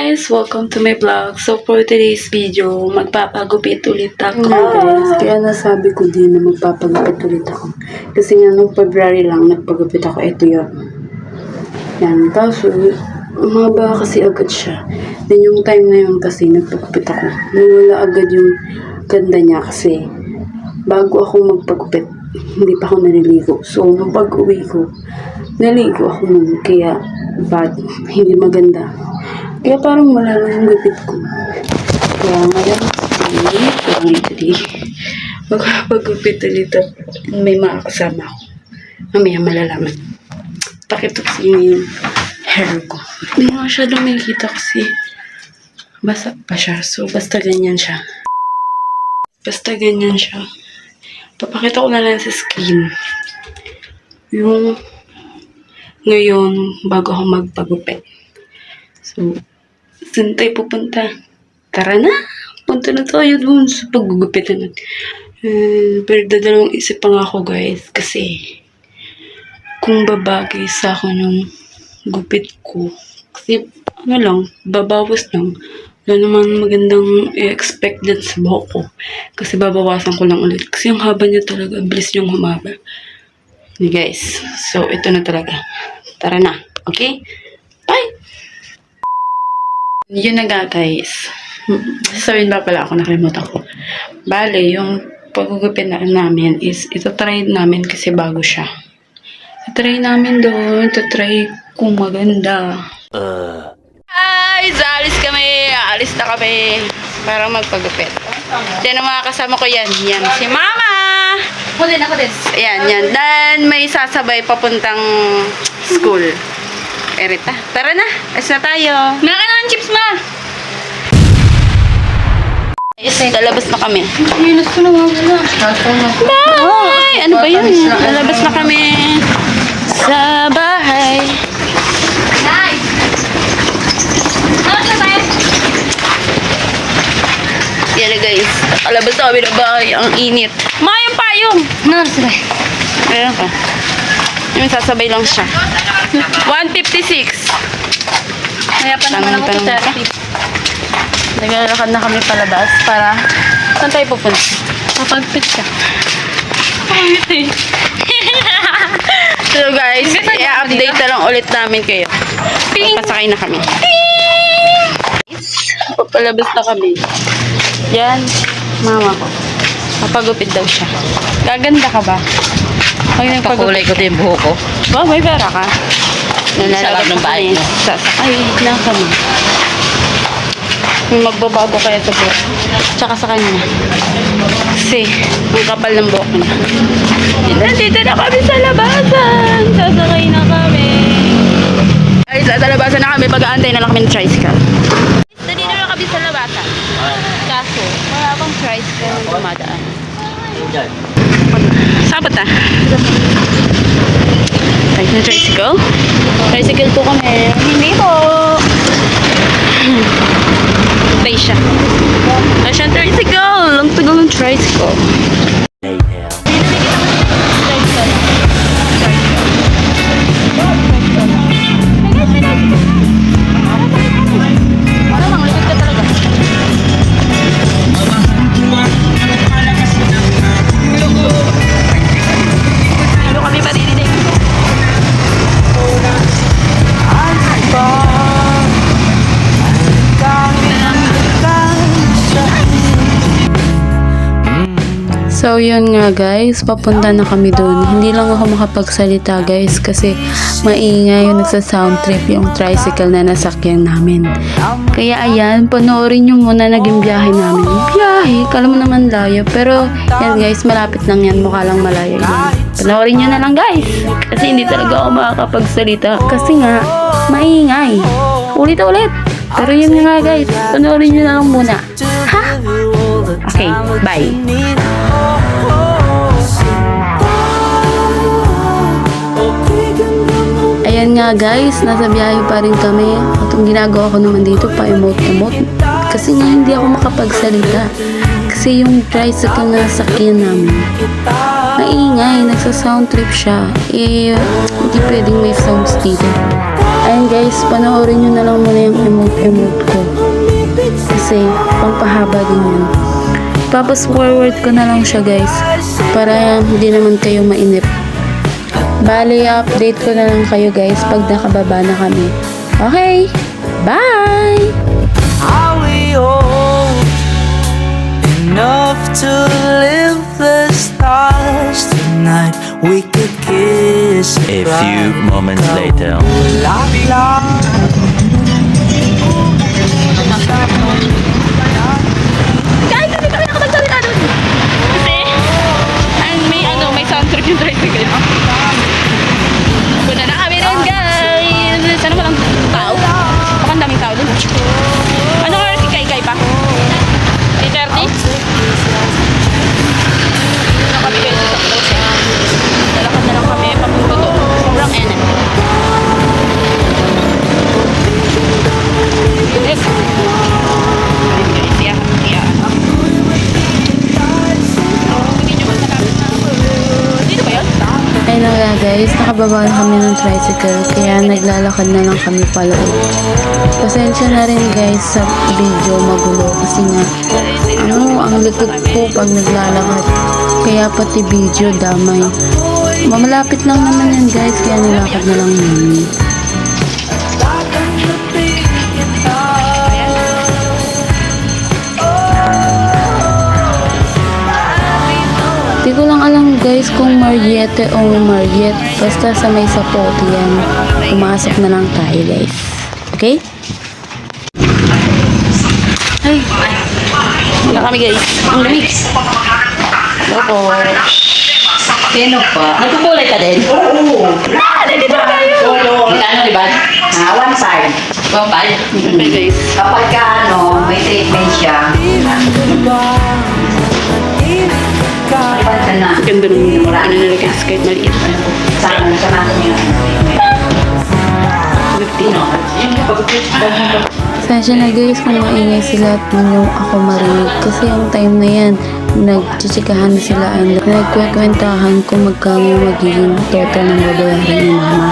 guys! Welcome to my vlog. So for today's video, magpapagupit ulit ako. Guys, kaya nasabi ko din na magpapagupit ulit ako. Kasi nga nung February lang nagpagupit ako. Ito yun. Yan. Kaso, umaba kasi agad siya. Then yung time na yun kasi nagpagupit ako. Nawala agad yung ganda niya kasi bago ako magpagupit, hindi pa ako naliligo. So, nung pag-uwi ko, naligo ako nun. Kaya, bad. Hindi maganda. Kaya parang malala yung gupit ko. Kaya ngayon, today, magpapagupit ulit ako. May makakasama ako. Mamaya malalaman. Pakitok yung hair ko. Hindi nga siya lumikita kasi basa pa siya. So, basta ganyan siya. Papakita ko na lang sa skin. Yung ngayon, bago ako magpagupit. So, saan tayo pupunta? Tara na! Punta na tayo dun sa paggugupitan natin. Pero dadalawang isip pa nga ako guys. Kasi, kung babagay sa akin yung gupit ko. Kasi, babawas lang. Wala naman magandang i-expect dyan sa buhok ko. Kasi babawasan ko lang ulit. Kasi yung haba niya talaga, bilis niyang humaba. Okay guys, so ito na talaga. Tara na, okay? Bye! Yun na nga guys. Sabihin ba pala ako, nakalimutan ko. Bale, yung pagugupit na namin is, ito try namin kasi bago siya. Try namin doon, try kung maganda. Guys, alis na kami para magpagupit. Yan ang mga kasama ko yan. Yan, si Mama! Ako din. Yan. Dan may sasabay papuntang school. Erita, tara na. Alis na tayo. Naka ng chips ma! Yes, lalabas na kami. Hilas ko na wala. Bye! Ano ba yun? Lalabas na kami sa bahay. Nice! Ano tayo? Yan na guys. Nakalabas na kami na bahay. Ang init. Mayong payong! Ano sila? Ayan ka. Yung sasabay lang siya. 156. Kaya pa naman ako Tanong. sa Naglalakad na kami palabas para saan tayo pupunta? papagpit ka. So guys, i-update na lang ulit namin kayo. Pasakay na kami. Palabas na kami. Yan, mama ko. Papagupit daw siya. Gaganda ka ba? Pakulay ko din buhok ko. Ba, may pera ka? Sarap ng bahay mo. Sasakay na kami. May magbabago kaya sa buhok. Tsaka sa kanya. Kasi, ang kapal ng buhok niya. Nandito na kami sa labasan. Sasakay na kami. Ay, sa labasan na kami. Pag-aantay na lang kami ng tricycle. Nandito na kami sa labasan. Kaso, wala bang tricycle na dumadaan. Sabat na. Ay, na tricycle? Tricycle po kami. Hindi po. Tay siya. Ay, siya tricycle. Ang tagal ng tricycle. So, yun nga guys, papunta na kami doon. Hindi lang ako makapagsalita guys kasi maingay yung nagsa-sound trip yung tricycle na nasakyan namin. Kaya ayan, panoorin nyo muna naging biyahe namin. Biyahe, kala mo naman layo. Pero yan guys, malapit lang yan. Mukha lang malayo yan. Panoorin nyo na lang guys. Kasi hindi talaga ako makakapagsalita. Kasi nga, maingay. Ulit-ulit. Pero yun nga guys, panoorin nyo na lang muna. Ha? Okay, bye. Ayan nga guys, nasa biyahe pa rin kami. At ang ginagawa ko naman dito, pa-emote-emote. Kasi nga hindi ako makapagsalita. Kasi yung tricycle na sakyan namin, maingay, nagsa-sound trip siya. Hindi pwedeng may sounds dito. Ayun guys, panoorin nyo na lang muna yung emote ko. Kasi, pampahaba din yun. Tapos forward ko na lang siya guys. Para hindi naman kayo mainip. Bali, update ko na lang kayo guys pag nakababa na kami. Okay, bye! Are we old enough to live the stars tonight? We could kiss A few moments later. la la. Guys, hindi kami nakapagsalita doon. Kasi, may sound trip yung tricycle. Punta na kami doon, guys. Sana walang tao. Baka ang daming tao doon. Ano oras si Kai pa? 3:30? Na kami guys sa closing. Lalakad na lang kami papunta doon. Sobrang enat. Yes. Guys, yeah. Dito ba yun? Ayun na nga guys, nakababa na kami ng tricycle kaya naglalakad na lang kami palaot. Pasensya na rin guys sa video magulo kasi nga ang likod ko pag naglalakad. Kaya pati video damay. Mamalapit lang naman yan guys kaya nilakad na lang namin. Di ko lang alam guys kung Mariette o Mariette. Basta sa may sapote yan. Pumasok na lang tayo guys. Okay? Ay. Wala kami guys. Ang lamig. Loko. Sino pa? Nagkukulay ka din? Oo. Nandito na tayo. Magkano diba? 1.5. 1.5? Okay guys. Kapag ka may treatment siya, kapag ka na, Ganda nung nalagay sa skirt maliit. sama natin yun. Pasensya na guys kung maingay sila at yung ako marinig. Kasi yung time na yan, nagchichikahan sila and nagkwekwentahan kung magkano yung magiging total ng babayaran ni mama.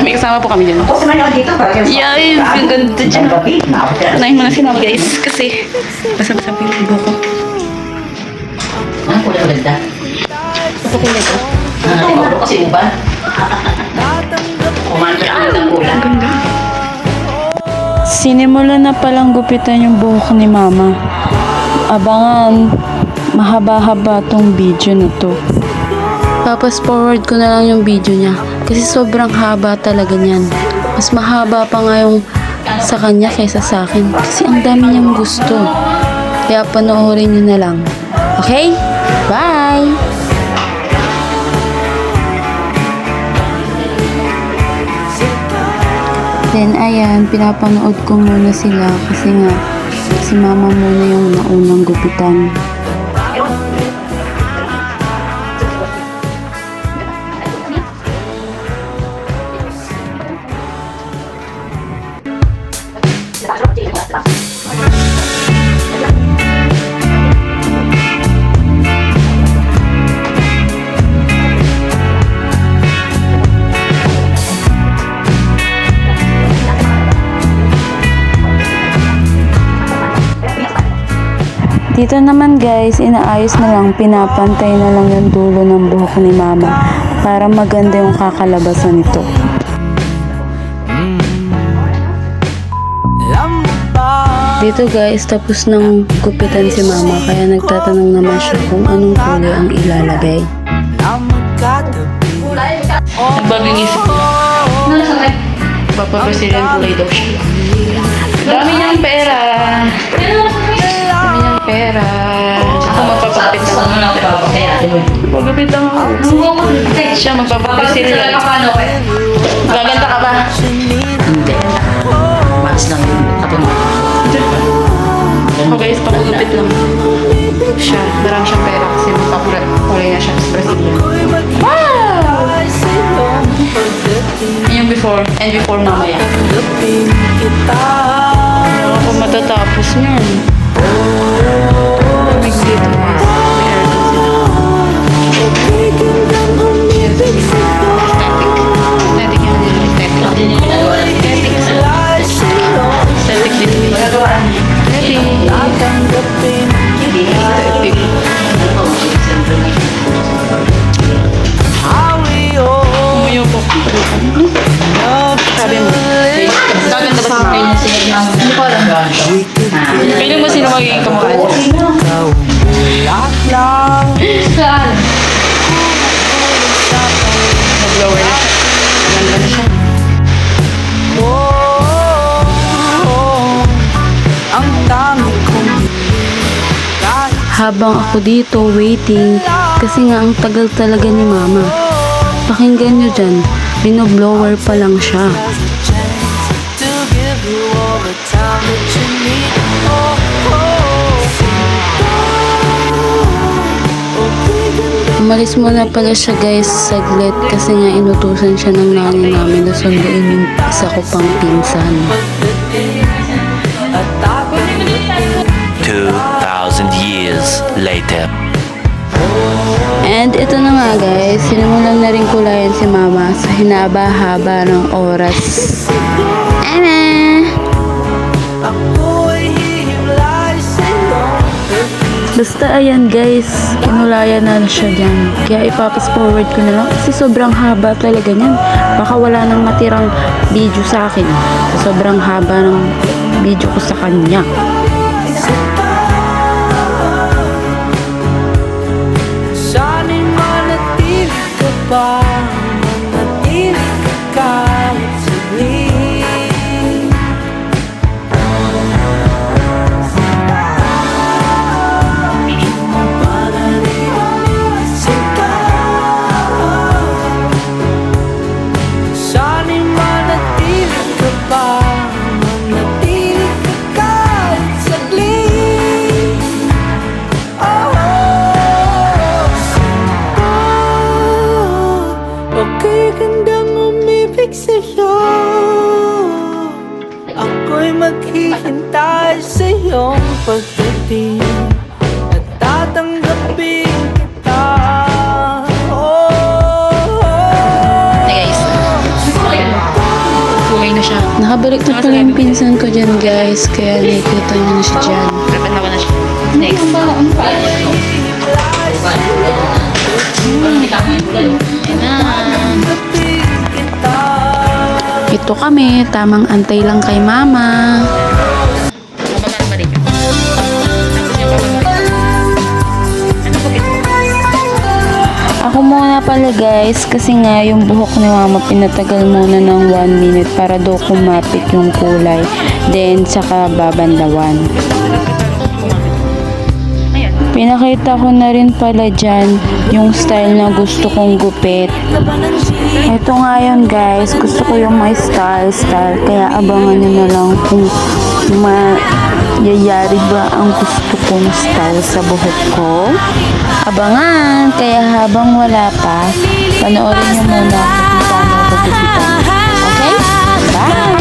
May kasama po kami dyan. O, samahan ako dito para yung Yay! Ang ganda dyan. Unahin mo na si mama guys. Kasi basa-basa po yung buko. Ang kulay ganda. Papakulay ko. Tingnan kasi uban. Kumanda ang ng ulan. Sinimula na palang gupitan yung buhok ni mama. Abangan, mahaba-haba tong video na to. Tapos forward ko na lang yung video niya. Kasi sobrang haba talaga niyan. Mas mahaba pa nga yung sa kanya kaysa sa akin. Kasi ang dami niyang gusto. Kaya panoorin niyo na lang. Okay? Bye! Then ayan, pinapanood ko muna sila kasi nga si mama muna yung naunang gupitan. Dito naman guys, inaayos na lang, pinapantay na lang yung dulo ng buhok ni mama para maganda yung kakalabasan nito. Dito guys, tapos nang gupitan si mama kaya nagtatanong naman siya kung anong kulay ang ilalagay. Nagbaging isip ko. Papapasilin kulay daw siya. Dami niyang pera. Dami niyang pera. Ako magpapagpit lang. Saan mo lang papakaya? Magpapagpit lang ako. Siya magpapapasilin lang. Gaganda ka ba? Hindi. Mas lang yun. Tapos Ako guys, papagupit lang. Siya, marami siyang pera kasi magpapakulay na siya sa Brazilian. Wow! Yung before, and before mamaya. Ako matatapos niyan. Lamig dito guys. May aircon sila. mo sino magiging kamukha niya. Ikaw ang bulaklak. Saan? Nag-blower na siya. Naganda na siya. Ang dami kong kahit Habang ako dito waiting, kasi nga ang tagal talaga ni mama. Pakinggan nyo dyan, binoblower pa lang siya. has a chance to give you all the time that you need. Umalis muna pala siya guys saglit kasi nga inutusan siya ng nanay namin na sunduin yung isa ko pang pinsan. 2,000 years later. And ito na nga guys, sinimulan na rin kulayan si mama sa hinaba-haba ng oras. Ama! Ako'y hihimlay sa'yo. Basta ayan guys, kinulayan na siya dyan. Kaya ipapas forward ko na lang kasi sobrang haba talaga niyan. Baka wala nang matirang video sa akin. Sobrang haba ng video ko sa kanya. Sana'y manatili ka pa, manatili ka kahit saglit. Sana'y manatili ka pa, manatili ka kahit saglit. Okay, gandang umibig sa'yo. Ako'y maghihintay sa iyong pagdating at tatanggapin kita. Hey guys. Kumay na siya. Nakabalik na pala yung pinsan ko dyan guys, kaya nakikita niyo na siya dyan. Dapat na siya. Next. Ito kami, tamang antay lang kay mama. Balik. Tapos yung babalik. Ano po ito? Ako muna pala guys, kasi nga yung buhok ni mama pinatagal muna ng 1 minute para daw kumapit yung kulay. Then, saka babandawan. Ayan. Pinakita ko na rin pala dyan yung style na gusto kong gupit. Ito nga yun guys, gusto ko yung may style. Kaya abangan nyo na lang kung mayayari ba ang gusto kong style sa buhok ko. Abangan! Kaya habang wala pa, panoorin nyo muna kung paano ako gupitan. Okay? Bye!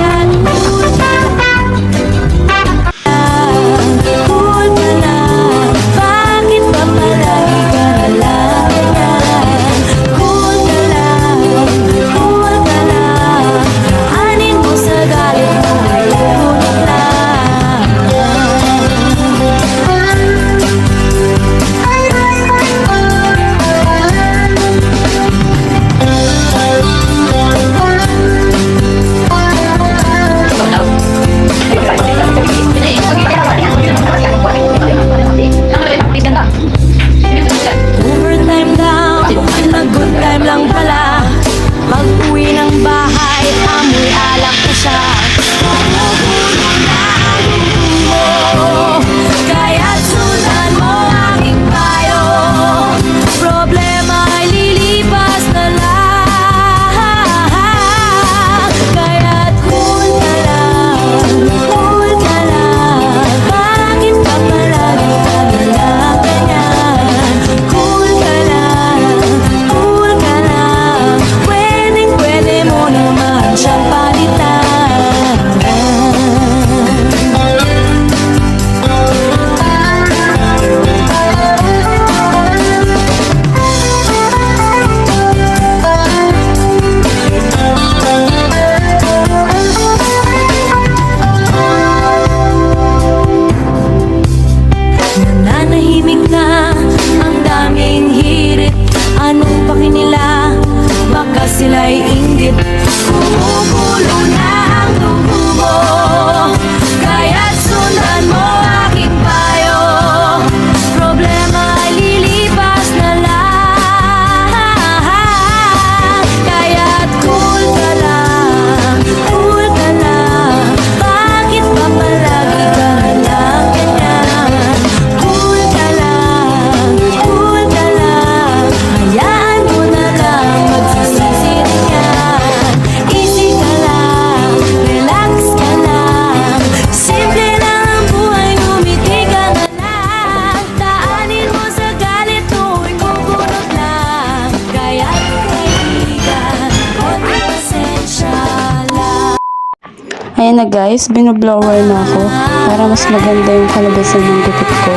Ayan na guys, binoblower na ako para mas maganda yung kalabasan ng gupit ko.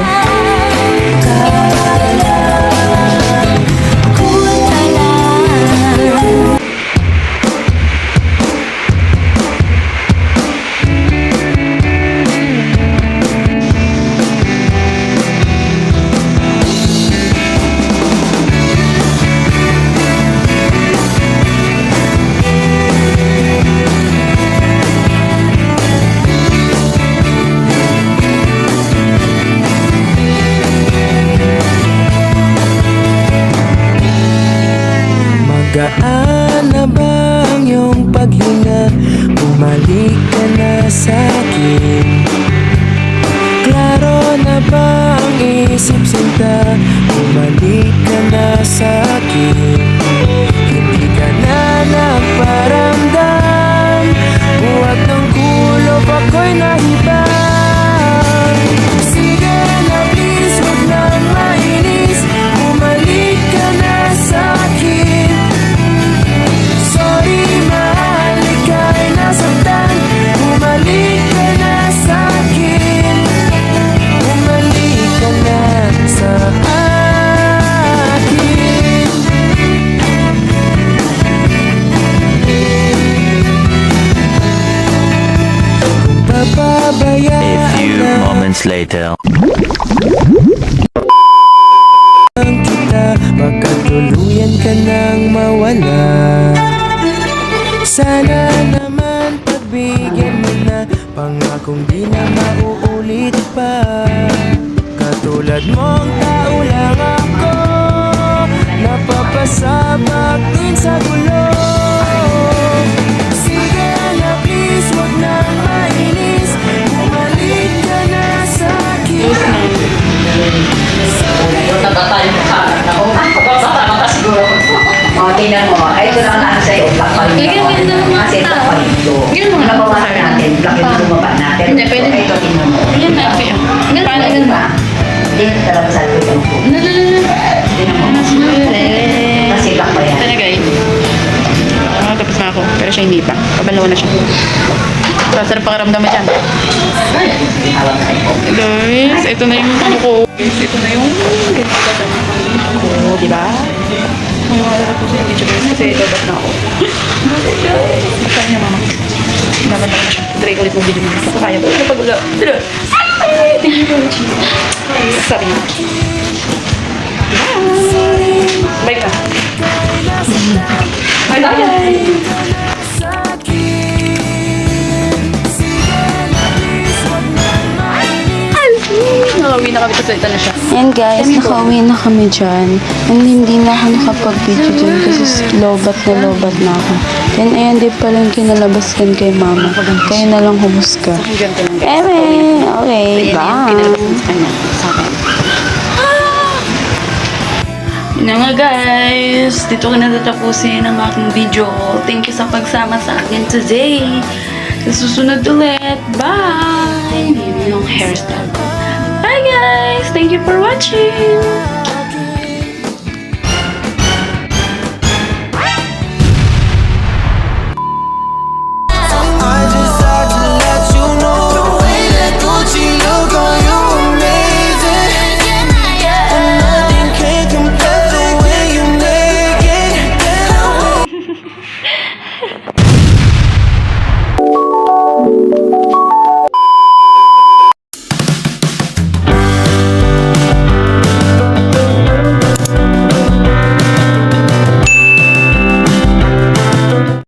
Magaan na ba ang iyong paghinga? Bumalik ka na sa'kin. Klaro na ba ang isip sinta? Bumalik ka na sa'kin. Hindi ka na nagparamdam. Buhat ng kulob ako'y nahibang. Sige na please, huwag nang mainis. Bumalik ka na sa'kin. Sorry, mahal, ika'y nasaktan. Bumalik ka na sa'kin. Bumalik ka na sa akin. Kung A papabayaan few na moments later. kita, baka tuluyan ka nang mawala. Sana naman pagbigyan mo na, pangakong di na mauulit pa. Katulad mong tao lang ako, napapasabak din sa gulo. Sige na please, wag nang mainis. Bumalik ka na sa'kin. Natatay mo sa akin ako. Kapag ka siguro. Mga tingnan mo, ay ito lang na sa'yo, black paling ako. Kasi black paling ito. Nabawasan natin, black yung bumaba natin. Hindi, pwede. Ito, tingnan mo. Yan na, kaya. Paano yun ba? Hindi, talaga sa ito yung po. Tingnan mo. Kasi black pa yan. Ito na guys. Tapos na ako. Pero siya hindi pa. Kabalaw na siya. Sarap pakiramdaman dyan. Hawak na ito. Guys, ito na yung ano ko. Ito na yung di ba? May wala ko sa video guys kasi dapat na ako. Saan niya mama? Dapat na siya. Try ulit ng video mo. Basta kaya ko. Ano pag wala? Tira! Thank you very much. Sabi niya. Bye! Bye ka. Bye bye! Nakauwi na kami kasi ito na siya. And guys, nakauwi na kami dyan. And hindi na ako nakapag-video dyan kasi lobat na ako. And ayan, di pala yung kinalabas yan kay mama. Kaya na lang humusga. Ang ganito lang guys. Okay, bye. Kinalabas mo sa kanya. Sa akin. Yun na nga guys. Dito ko na tatapusin ang aking video. Thank you sa pagsama sa akin today. Sa susunod ulit. Bye! Yun yung hairstyle ko. Bye guys! Thank you for watching!